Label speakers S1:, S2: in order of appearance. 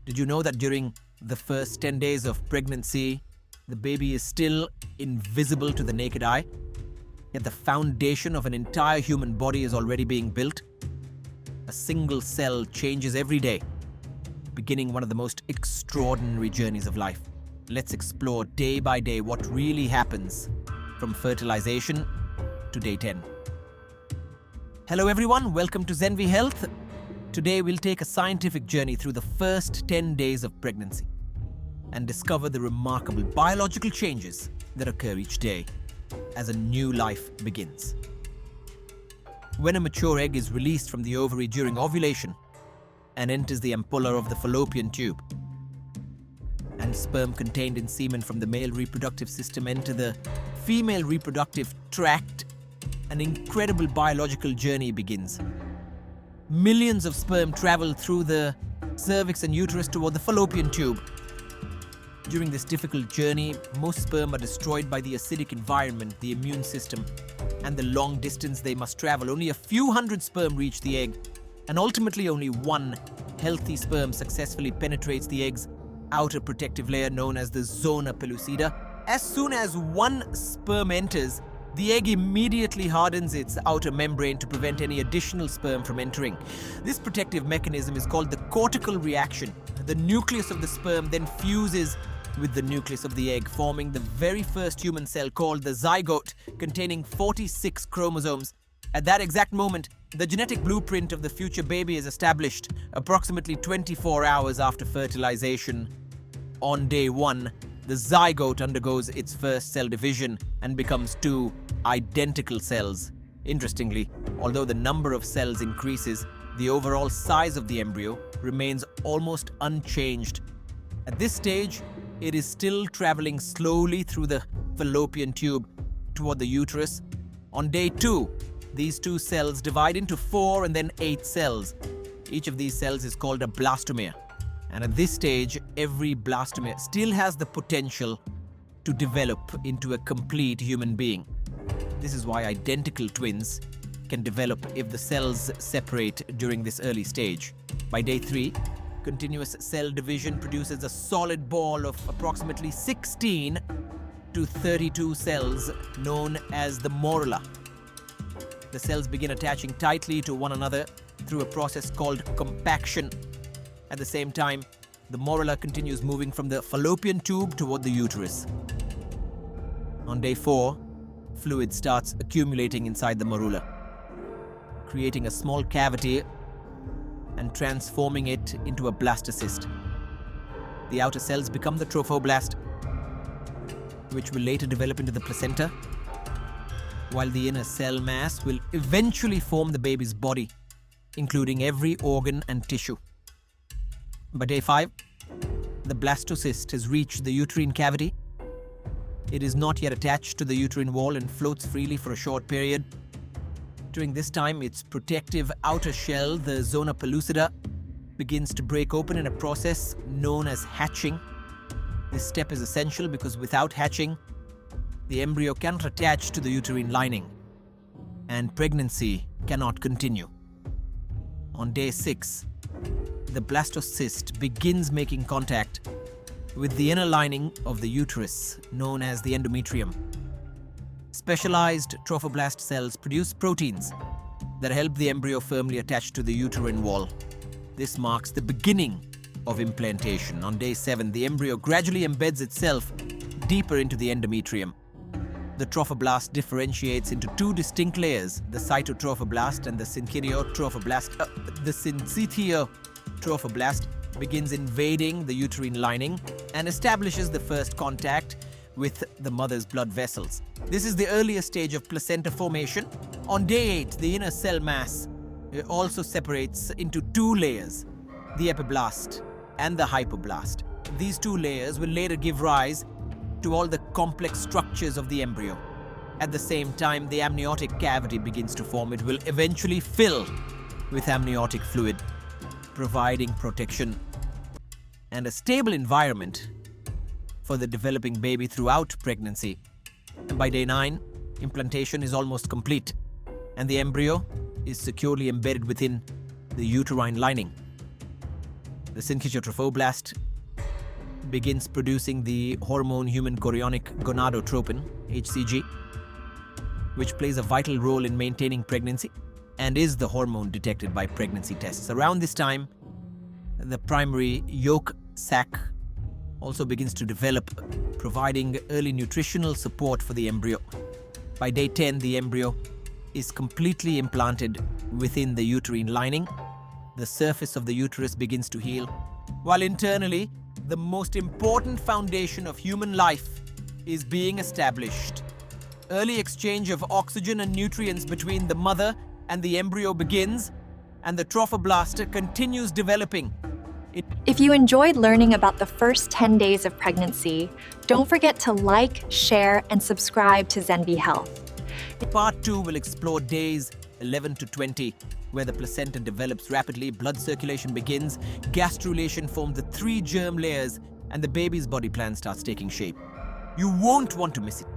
S1: Did you know that during the first 10 days of pregnancy, the baby is still invisible to the naked eye? Yet the foundation of an entire human body is already being built. A single cell changes every day, beginning one of the most extraordinary journeys of life. Let's explore day by day what really happens from fertilization to day 10. Hello everyone, welcome to Zenvy Health. Today we'll take a scientific journey through the first 10 days of pregnancy and discover the remarkable biological changes that occur each day as a new life begins. When a mature egg is released from the ovary during ovulation and enters the ampulla of the fallopian tube, and sperm contained in semen from the male reproductive system enter the female reproductive tract, an incredible biological journey begins. Millions of sperm travel through the cervix and uterus toward the fallopian tube. During this difficult journey, most sperm are destroyed by the acidic environment, the immune system, and the long distance they must travel. Only a few hundred sperm reach the egg, and ultimately only one healthy sperm successfully penetrates the egg's outer protective layer known as the zona pellucida. As soon as one sperm enters, the egg immediately hardens its outer membrane to prevent any additional sperm from entering. This protective mechanism is called the cortical reaction. The nucleus of the sperm then fuses with the nucleus of the egg, forming the very first human cell called the zygote, containing 46 chromosomes. At that exact moment, the genetic blueprint of the future baby is established. Approximately 24 hours after fertilization, on day 1, the zygote undergoes its first cell division and becomes two identical cells. Interestingly, although the number of cells increases, the overall size of the embryo remains almost unchanged. At this stage, it is still traveling slowly through the fallopian tube toward the uterus. On day 2, these two cells divide into 4 and then 8 cells. Each of these cells is called a blastomere. And at this stage, every blastomere still has the potential to develop into a complete human being. This is why identical twins can develop if the cells separate during this early stage. By day 3, continuous cell division produces a solid ball of approximately 16 to 32 cells known as the morula. The cells begin attaching tightly to one another through a process called compaction. At the same time, the morula continues moving from the fallopian tube toward the uterus. On day 4, fluid starts accumulating inside the morula, creating a small cavity and transforming it into a blastocyst. The outer cells become the trophoblast, which will later develop into the placenta, while the inner cell mass will eventually form the baby's body, including every organ and tissue. By day 5, the blastocyst has reached the uterine cavity. It is not yet attached to the uterine wall and floats freely for a short period. During this time, its protective outer shell, the zona pellucida, begins to break open in a process known as hatching. This step is essential because without hatching, the embryo cannot attach to the uterine lining, and pregnancy cannot continue. On day 6, the blastocyst begins making contact with the inner lining of the uterus, known as the endometrium. Specialized trophoblast cells produce proteins that help the embryo firmly attach to the uterine wall. This marks the beginning of implantation. On day 7, the embryo gradually embeds itself deeper into the endometrium. The trophoblast differentiates into two distinct layers, the cytotrophoblast and the syncytiotrophoblast. The syncytiotrophoblast begins invading the uterine lining and establishes the first contact with the mother's blood vessels. This is the earliest stage of placenta formation. On day 8, the inner cell mass also separates into two layers, the epiblast and the hypoblast. These two layers will later give rise to all the complex structures of the embryo. At the same time, the amniotic cavity begins to form. It will eventually fill with amniotic fluid, providing protection and a stable environment for the developing baby throughout pregnancy. And by day 9, implantation is almost complete, and the embryo is securely embedded within the uterine lining. The syncytiotrophoblasts begins producing the hormone human chorionic gonadotropin, HCG, which plays a vital role in maintaining pregnancy and is the hormone detected by pregnancy tests. Around this time, the primary yolk sac also begins to develop, providing early nutritional support for the embryo. By day 10, the embryo is completely implanted within the uterine lining. The surface of the uterus begins to heal, while internally, the most important foundation of human life is being established. Early exchange of oxygen and nutrients between the mother and the embryo begins, and the trophoblast continues developing.
S2: If you enjoyed learning about the first 10 days of pregnancy, don't forget to like, share, and subscribe to Zenvy Health.
S1: Part 2 will explore days 11 to 20, where the placenta develops rapidly, blood circulation begins, gastrulation forms the 3 germ layers, and the baby's body plan starts taking shape. You won't want to miss it.